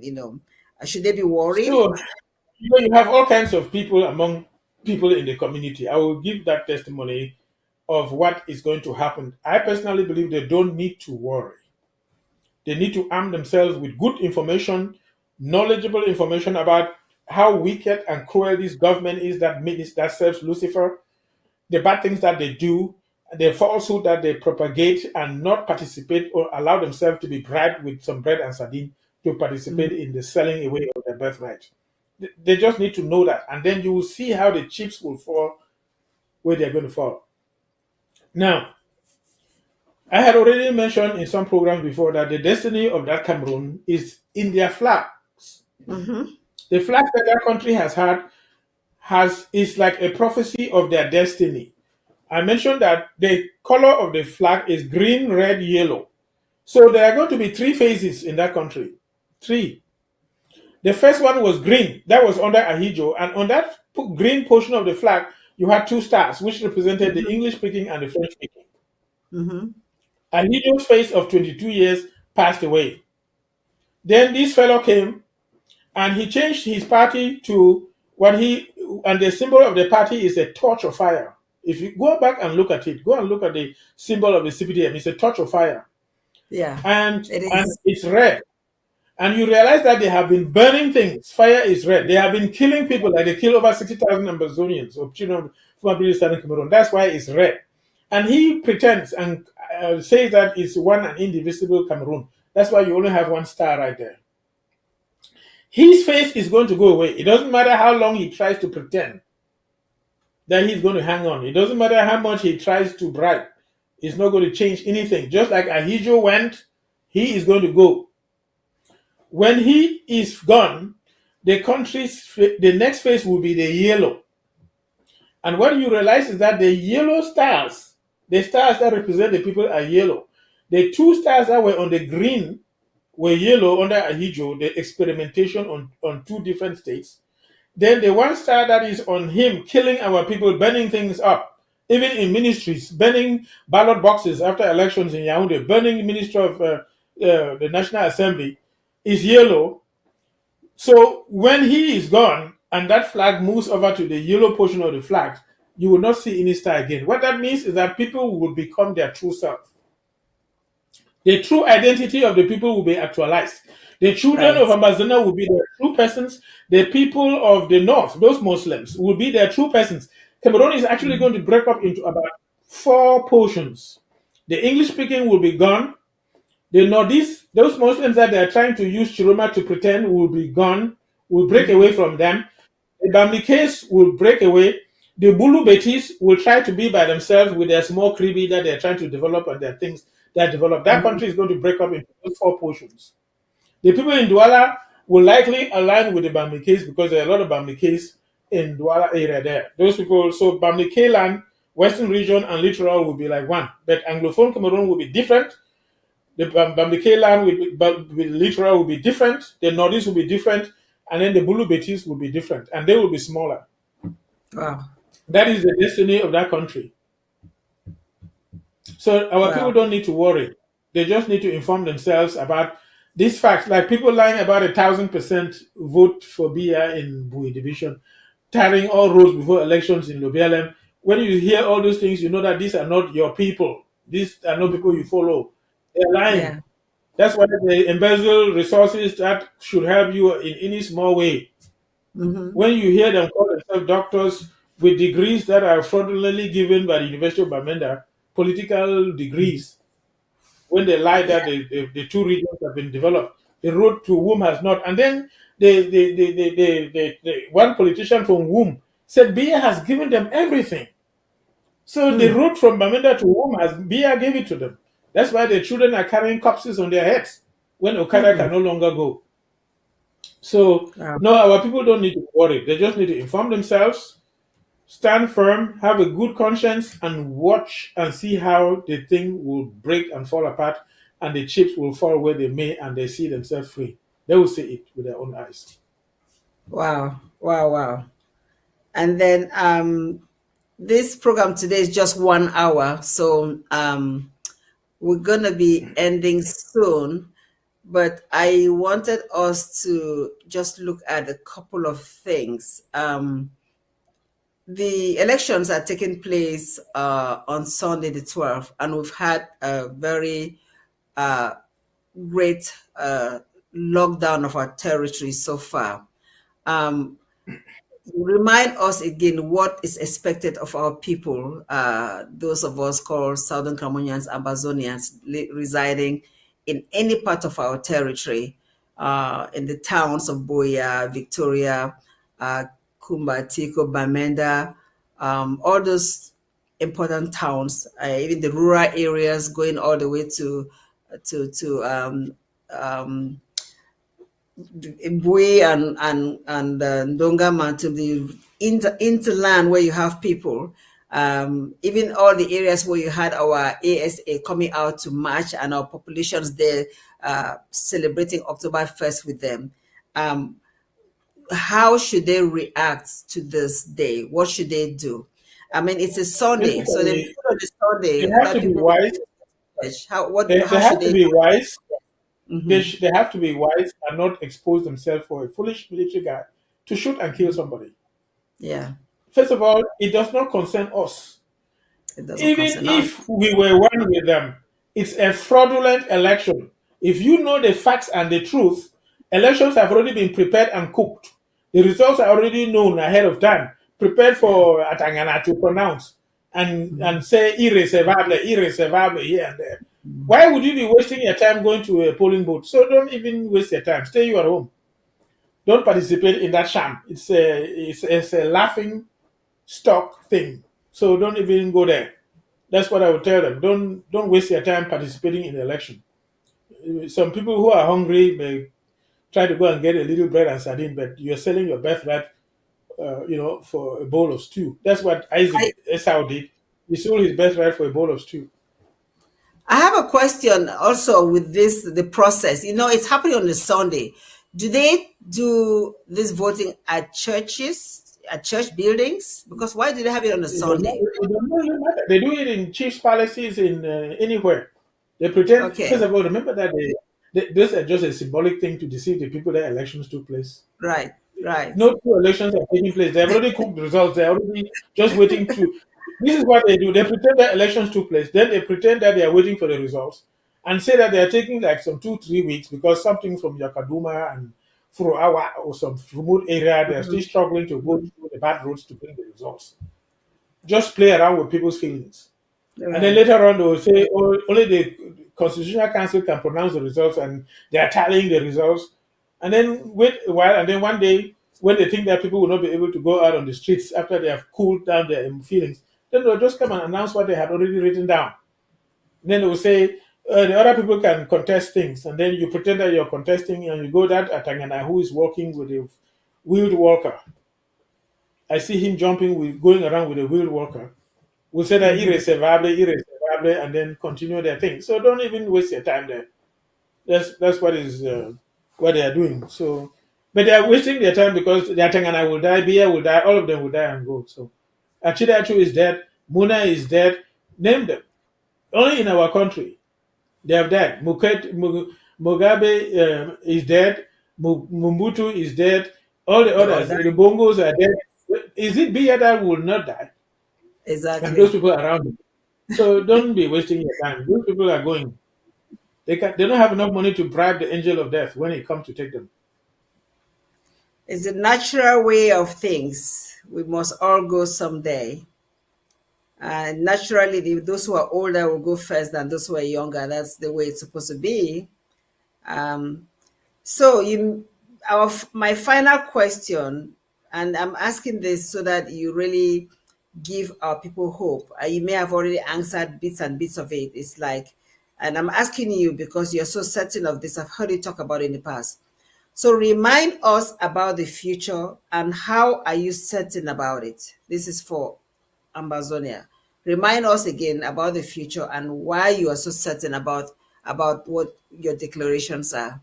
Should they be worried? So you have all kinds of people among people in the community. I will give that testimony. of what is going to happen. I personally believe they don't need to worry. They need to arm themselves with good information, knowledgeable information about how wicked and cruel this government is that serves Lucifer, the bad things that they do, the falsehood that they propagate, and not participate or allow themselves to be bribed with some bread and sardine to participate in the selling away of their birthright. They just need to know that, and then you will see how the chips will fall where they're going to fall. Now, I had already mentioned in some programs before that the destiny of that Cameroon is in their flags. The flag that that country has had is like a prophecy of their destiny. I mentioned that the color of the flag is green, red, yellow. So there are going to be three phases in that country. Three. The first one was green. That was under Ahijo. And on that green portion of the flag, you had two stars, which represented the English speaking and the French speaking. Ahijo's phase of 22 years passed away. Then this fellow came and he changed his party to and the symbol of the party is a torch of fire. If you go back and look at it, go and look at the symbol of the CPDM. It's a torch of fire. Yeah. And is. it's red. And you realize that they have been burning things. Fire is red. They have been killing people, like they kill over 60,000 Ambazonians or children from British Cameroon. That's why it's red. And he pretends and says that it's one and indivisible Cameroon. That's why you only have one star right there. His face is going to go away. It doesn't matter how long he tries to pretend that he's going to hang on. It doesn't matter how much he tries to bribe. It's not going to change anything. Just like Ahijo went, he is going to go. When he is gone, the next phase will be the yellow. And what you realize is that the yellow stars, the stars that represent the people are yellow. The two stars that were on the green were yellow under Ahijo, the experimentation on two different states. Then the one star that is on him, killing our people, burning things up, even in ministries, burning ballot boxes after elections in Yaoundé, burning the Ministry of the National Assembly, is yellow. So when he is gone and that flag moves over to the yellow portion of the flag, you will not see any star again. What that means is that people will become their true self. The true identity of the people will be actualized. The children of Amazona will be their true persons. The people of the north, those Muslims, will be their true persons. Cameroon is actually going to break up into about 4 portions. The English speaking will be gone. The Northeast, those Muslims that they are trying to use Chiroma to pretend will be gone, will break away from them. The Bamikes will break away. The Bulu Betis will try to be by themselves with their small Kribi that they're trying to develop and their things that develop. That country is going to break up into those 4 portions. The people in Douala will likely align with the Bamikes because there are a lot of Bamikes in Douala area there. Those people, so Bamike land, Western region, and littoral will be like one. But Anglophone Cameroon will be different. The Bamike land with littoral will be different. The Northeast will be different. And then the Bulu Betis will be different. And they will be smaller. Wow. That is the destiny of that country. So our people don't need to worry. They just need to inform themselves about these facts. Like people lying about 1,000% vote for Bia in Bui division, tarring all roads before elections in Lobialem. When you hear all those things, you know that these are not your people. These are not people you follow. They're lying. Yeah. That's why they embezzle resources that should help you in any small way. When you hear them call themselves doctors with degrees that are fraudulently given by the University of Bamenda, political degrees, when they lie that the 2 regions have been developed, the road to Womb has not. And then the one politician from Womb said Bia has given them everything. So the road from Bamenda to Womb Bia gave it to them. That's why the children are carrying corpses on their heads when Okada can no longer go. So, no, our people don't need to worry. They just need to inform themselves, stand firm, have a good conscience, and watch and see how the thing will break and fall apart, and the chips will fall where they may, and they see themselves free. They will see it with their own eyes. Wow. Wow. Wow. And then this program today is just 1 hour. So we're going to be ending soon. But I wanted us to just look at a couple of things. the elections are taking place on Sunday the 12th, and we've had a very uh, great lockdown of our territory so far. Um, Remind us again what is expected of our people, those of us called Southern Cameroonians, Amazonians, residing in any part of our territory, in the towns of Boya, Victoria, Kumba, Tiko, Bamenda, all those important towns, even the rural areas, going all the way to um, Bui and Ndongama, to the interland where you have people, even all the areas where you had our ASA coming out to march and our populations there celebrating October 1st with them. How should they react to this day? What should they do? I mean, it's a Sunday, so they Basically, put on the they Sunday have that to be people wise. They how should have to they be do? wise. Hmm. They have to be wise and not expose themselves for a foolish military guy to shoot and kill somebody. Yeah, First of all, it does not concern us. it doesn't Even concern us. if we were one with them, it's a fraudulent election. If you know the facts and the truth, elections have already been prepared and cooked. The results are already known ahead of time, prepared Yeah. for Atangana to pronounce and say irreservable, irreservable here and there. Why would you be wasting your time going to a polling booth? So don't even waste your time. Stay you at home. Don't participate in that sham. It's a laughing stock thing. So don't even go there. That's what I would tell them. Don't waste your time participating in the election. Some people who are hungry may try to go and get a little bread and sardine, but you're selling your birthright, for a bowl of stew. That's what Isaac I, Esau did. He sold his birthright for a bowl of stew. I have a question also with the process. It's happening on a Sunday. Do they do this voting at churches, at church buildings? Because why do they have it on a Sunday? It does not really matter. They do it in chiefs' palaces in anywhere. They pretend. First Okay, of all, remember that this is just a symbolic thing to deceive the people that elections took place. right, right. No two elections are taking place. They have already cooked the results. They're already just waiting to. This is what they do. They pretend that elections took place. Then they pretend that they are waiting for the results and say that they are taking like some 2-3 weeks because something from Yakaduma and Furuawa or some remote area, they're still Mhm, struggling to go mhm. through the bad roads to bring the results. Just play around with people's feelings. And then Right. later on, they will say, oh, only the Constitutional Council can pronounce the results and they are tallying the results. And then wait a while, and then one day, when they think that people will not be able to go out on the streets after they have cooled down their feelings, then they'll just come and announce what they had already written down. Then they will say, the other people can contest things. And then you pretend that you're contesting and you go that Atangana who is walking with a wheeled walker. I see him jumping with going around with a wheeled walker will say that Mhm. irreservable, irreservable, and then continue their thing. So don't even waste your time there. That's what they are doing. So, but they are wasting their time because their Tangana will die, Bia will die, all of them will die and go. So, Achidachu is dead, Muna is dead. Name them. Only in our country they have died. Mugabe is dead. Mumbutu is dead. All the They all others, die. the Bongos are dead. Is it Bia that will not die? And those Exactly. people around him. So don't be wasting your time. Those people are going. They don't have enough money to bribe the angel of death when he comes to take them. It's a natural way of things. We must all go someday. Naturally, those who are older will go first than those who are younger. That's the way it's supposed to be. Um, so, my final question, and I'm asking this so that you really give our people hope. You may have already answered bits and bits of it. It's like, and I'm asking you because you're so certain of this. I've heard you talk about it in the past. So remind us about the future and how are you certain about it? This is for Ambazonia. Remind us again about the future and why you are so certain about what your declarations are.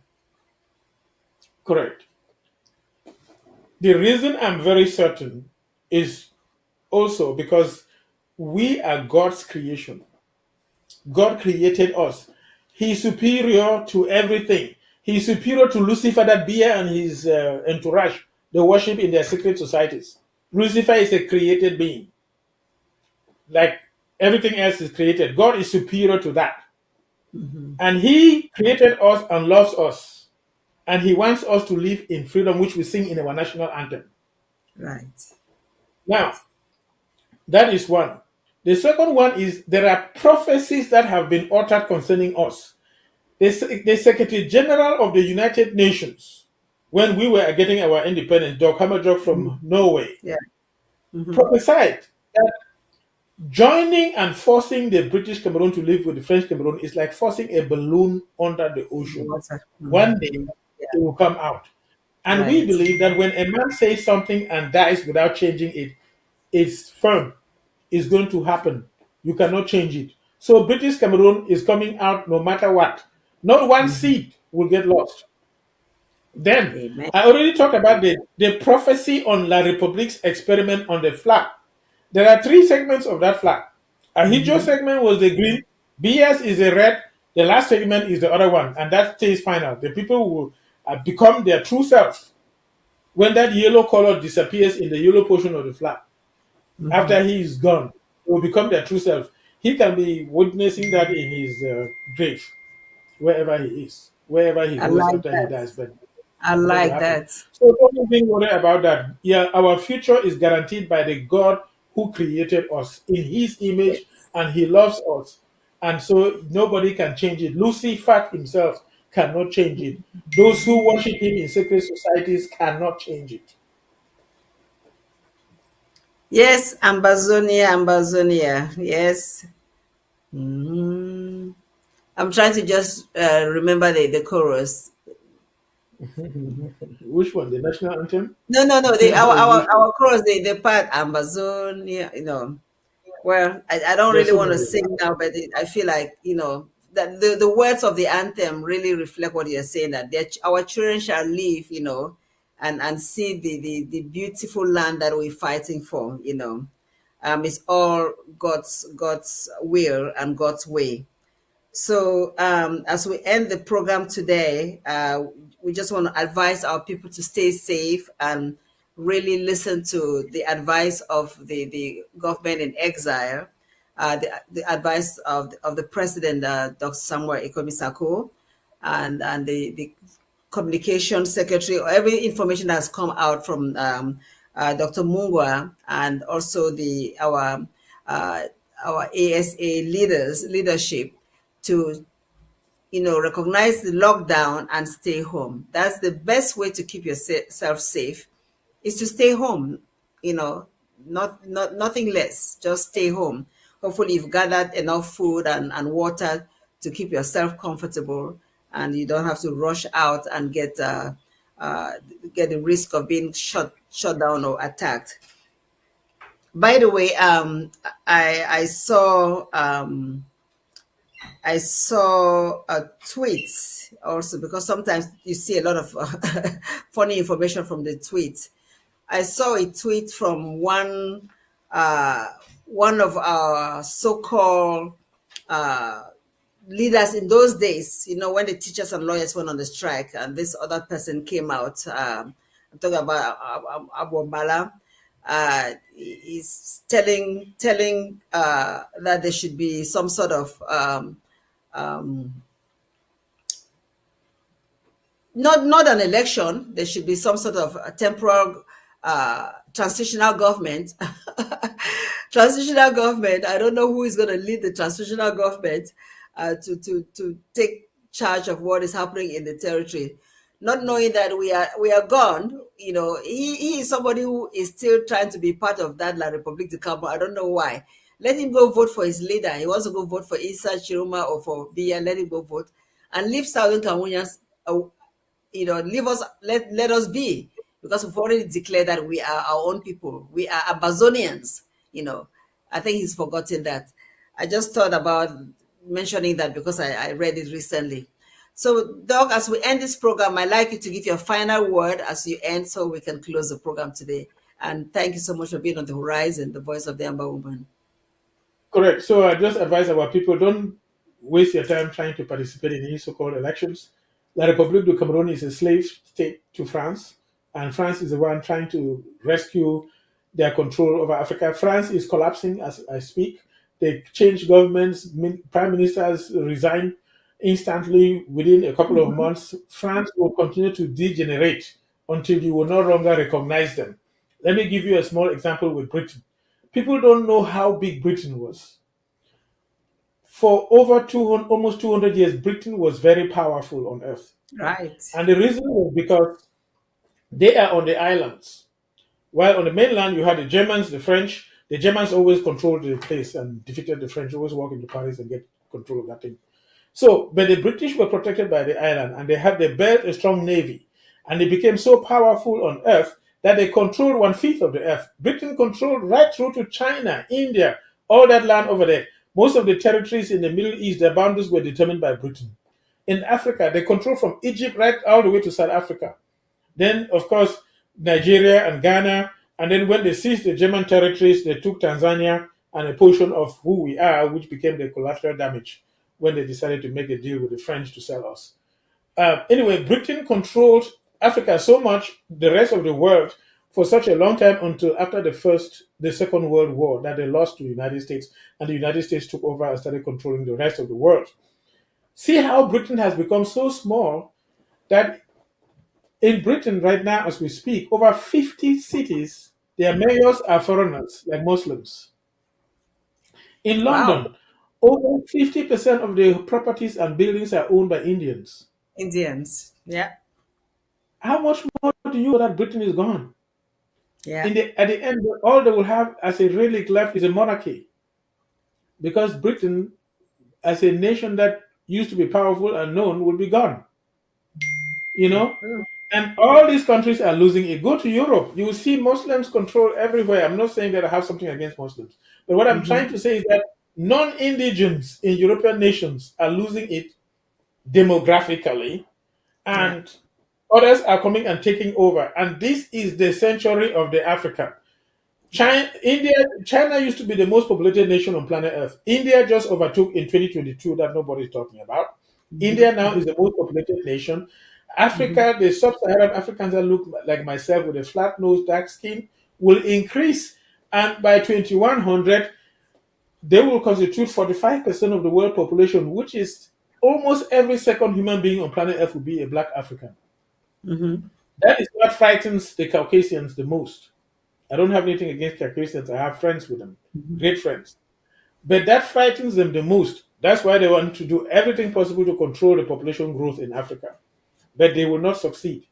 Correct. The reason I'm very certain is also because we are God's creation. God created us. He's superior to everything. He's superior to Lucifer, that bear, and his entourage. They worship in their secret societies. Lucifer is a created being. Like everything else is created. God is superior to that. Mm-hmm. And he created us and loves us. And he wants us to live in freedom, which we sing in our national anthem. Right. Now, that is one. The second one is there are prophecies that have been uttered concerning us. The Secretary General of the United Nations, when we were getting our independence, Doc Hammarskjöld Mm-hmm. from Norway, Yeah. Mm-hmm. prophesied that joining and forcing the British Cameroon to live with the French Cameroon is like forcing a balloon under the ocean. Water. One day Mm-hmm. it will come out. And we Right. believe that when a man says something and dies without changing it, it's firm. It's going to happen. You cannot change it. So British Cameroon is coming out no matter what. Not one Mm-hmm. seed will get lost. Then Amen. I already talked about the prophecy on La République's experiment on the flag. There are three segments of that flag. Ahidjo Mm-hmm. segment was the green, BS is the red, the last segment is the other one, and that stays final. The people will become their true self when that yellow color disappears in the yellow portion of the flag. Mm-hmm. After he is gone, they will become their true self. He can be witnessing that in his grave, wherever he is, wherever he I goes like after he that. dies. But I it's going to like happen. that. So don't be worried about that. Yeah, our future is guaranteed by the God who created us in His Yes. image, and He loves us, and so nobody can change it. Lucifer himself cannot change it. Those who worship Him in secret societies cannot change it. Yes, Ambazonia, Ambazonia. Yes. Mm-hmm. I'm trying to just remember the chorus. Which one? The national anthem No, no, no. The or which one? our chorus, the part Amazonia, Well, I don't There's really so want to many. sing now, but I feel like, that the words of the anthem really reflect what you're saying, that our children shall live, and see the beautiful land that we're fighting for. It's all God's will and God's way. So, as we end the program today, we just want to advise our people to stay safe and really listen to the advice of the government in exile, the advice of the president, Dr. Samuel Ikomisako, and the communication secretary, or every information that has come out from Dr. Mungwa, and also uh, our ASA leadership, to recognize the lockdown and stay home. That's the best way to keep yourself safe, is to stay home. You know, not nothing less. Just stay home. Hopefully, you've gathered enough food and water to keep yourself comfortable, and you don't have to rush out and uh, get the risk of being shut down or attacked. By the way, I saw. I saw a tweet also, because sometimes you see a lot of funny information from the tweet. I saw a tweet from uh, one of our so-called uh, leaders in those days. When the teachers and lawyers went on the strike, and this other person came out. I'm talking about Abu Bala. He's telling that there should be some sort of um, not an election. There should be some sort of a temporal transitional government. Transitional government. I don't know who is going to lead the transitional government to take charge of what is happening in the territory, not knowing that we are gone. He is somebody who is still trying to be part of that La République du Cameroun. I don't know why. Let him go vote for his leader. He wants to go vote for Issa Chiruma or for Biya. Let him go vote and leave Southern Cameroonians, leave us, let us be, because we've already declared that we are our own people. We are Amazonians. I think he's forgotten that. I just thought about mentioning that because I read it recently. So, Doc, as we end this program, I'd like you to give your final word as you end, so we can close the program today. And thank you so much for being on the horizon, the voice of the Amber Woman. Correct. So I just advise our people, don't waste your time trying to participate in these so-called elections. La République du Cameroon is a slave state to France, and France is the one trying to rescue their control over Africa. France is collapsing as I speak. They change governments, prime ministers resign instantly within a couple of months. France will continue to degenerate until you will no longer recognize them. Let me give you a small example with Britain. People don't know how big Britain was. For over 200, almost 200 years, Britain was very powerful on earth. Right. And the reason was because they are on the islands. While on the mainland, you had the Germans, the French. The Germans always controlled the place and defeated the French, always walk into Paris and get control of that thing. So, but the British were protected by the island and they built a strong navy. And they became so powerful on earth that they controlled 1/5 of the earth. Britain controlled right through to China, India, all that land over there. Most of the territories in the Middle East, their boundaries were determined by Britain. In Africa, they controlled from Egypt right all the way to South Africa. Then, of course, Nigeria and Ghana. And then when they seized the German territories, they took Tanzania and a portion of who we are, which became the collateral damage when they decided to make a deal with the French to sell us. Anyway, Britain controlled Africa so much, the rest of the world, for such a long time until after the Second World War, that they lost to the United States, and the United States took over and started controlling the rest of the world. See how Britain has become so small that in Britain right now, as we speak, over 50 cities, their mayors are foreigners, like Muslims. In Wow. London, over 50% of the properties and buildings are owned by Indians. Indians. Yeah. How much more do you know that Britain is gone? Yeah. At the end, all they will have as a relic left is a monarchy. Because Britain, as a nation that used to be powerful and known, will be gone. You know? And all these countries are losing it. Go to Europe, you will see Muslims control everywhere. I'm not saying that I have something against Muslims, but what I'm trying to say is that non-indigens in European nations are losing it demographically, and others are coming and taking over. And this is the century of the African. China used to be the most populated nation on planet Earth. India just overtook in 2022 that nobody's talking about. India now is the most populated nation. Africa, the sub-Saharan Africans that look like myself with a flat nose, dark skin, will increase. And by 2100, they will constitute 45% of the world population, which is almost every second human being on planet Earth will be a black African. That is what frightens the Caucasians the most. I don't have anything against Caucasians. I have friends with them, great friends. But that frightens them the most. That's why they want to do everything possible to control the population growth in Africa. But they will not succeed.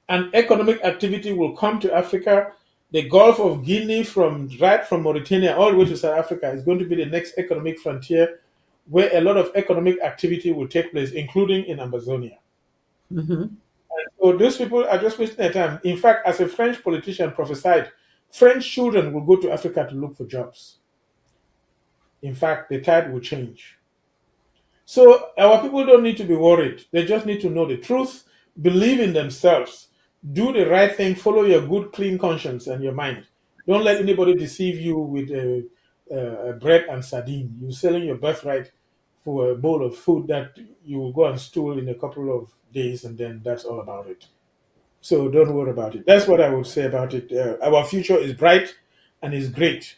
And economic activity will come to Africa. The Gulf of Guinea, right from Mauritania all the way to South Africa, is going to be the next economic frontier where a lot of economic activity will take place, including in Amazonia. And so those people are just wasting their time. In fact, as a French politician prophesied, French children will go to Africa to look for jobs. In fact, the tide will change. So our people don't need to be worried. They just need to know the truth, believe in themselves, do the right thing, follow your good, clean conscience and your mind. Don't let anybody deceive you with bread and sardine. You're selling your birthright for a bowl of food that you will go and steal in a couple of days, and then that's all about it. So don't worry about it. That's what I would say about it. Our future is bright and is great.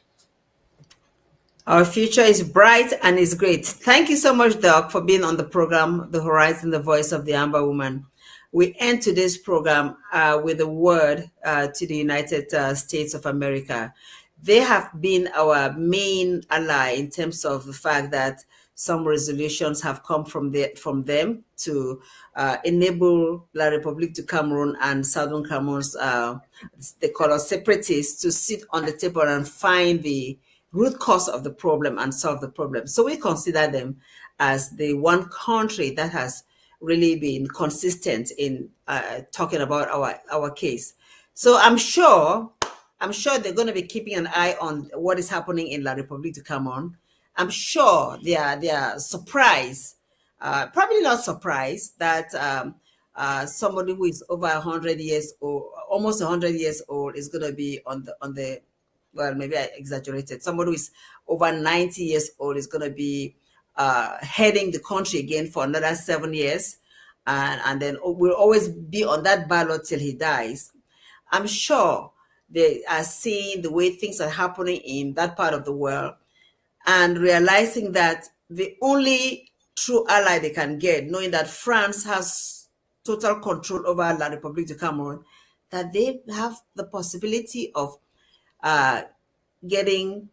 Our future is bright and is great. Thank you so much, Doc, for being on the program, The Horizon, the Voice of the Amber Woman. We end today's program with a word to the United States of America. They have been our main ally in terms of the fact that some resolutions have come from them to enable La République du Cameroon and Southern Cameroon's, they call us separatists, to sit on the table and find the root cause of the problem and solve the problem. So we consider them as the one country that has really been consistent in talking about our case. So I'm sure they're going to be keeping an eye on what is happening in La République du Cameroon. I'm sure they are surprised, probably not surprised, that somebody who is over 100 years old, almost 100 years old, is going to be on the well, maybe I exaggerated. Somebody who is over 90 years old is going to be heading the country again for another 7 years, and then will always be on that ballot till he dies. I'm sure they are seeing the way things are happening in that part of the world, and realizing that the only true ally they can get, knowing that France has total control over La République du Cameroon, that they have the possibility of uh, getting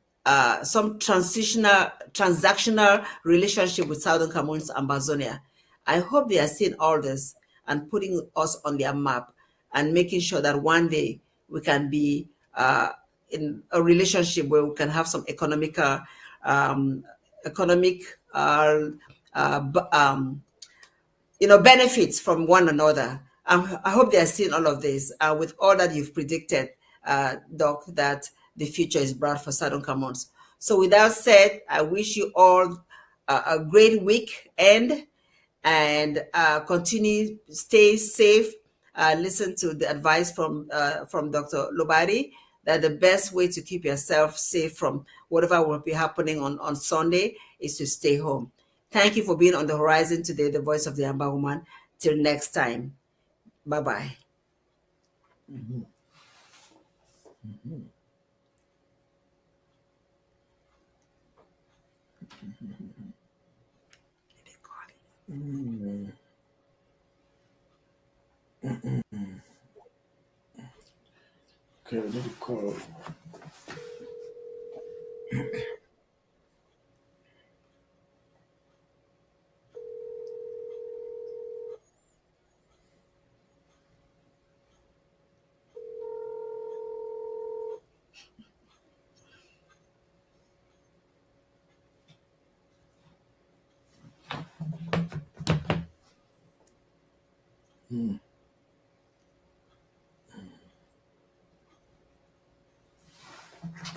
some transactional relationship with Southern Cameroon's Amazonia. I hope they are seeing all this and putting us on their map and making sure that one day we can be in a relationship where we can have some um, economic benefits from one another. I hope they are seeing all of this with all that you've predicted, Doc, that the future is bright for Southern Commons. So with that said, I wish you all a great weekend, and continue, stay safe. Listen to the advice from Dr. Lobati, that the best way to keep yourself safe from whatever will be happening on Sunday is to stay home. Thank you for being on the horizon today, the voice of the Amber Woman. Till next time. Bye-bye. Okay, let me call.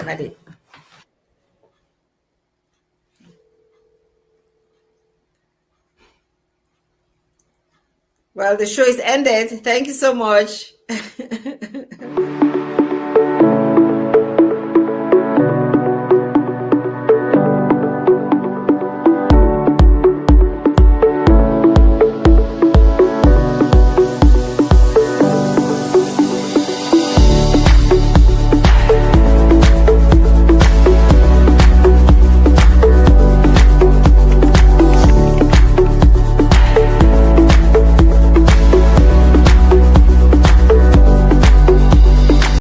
Ready. Well, the show is ended. Thank you so much.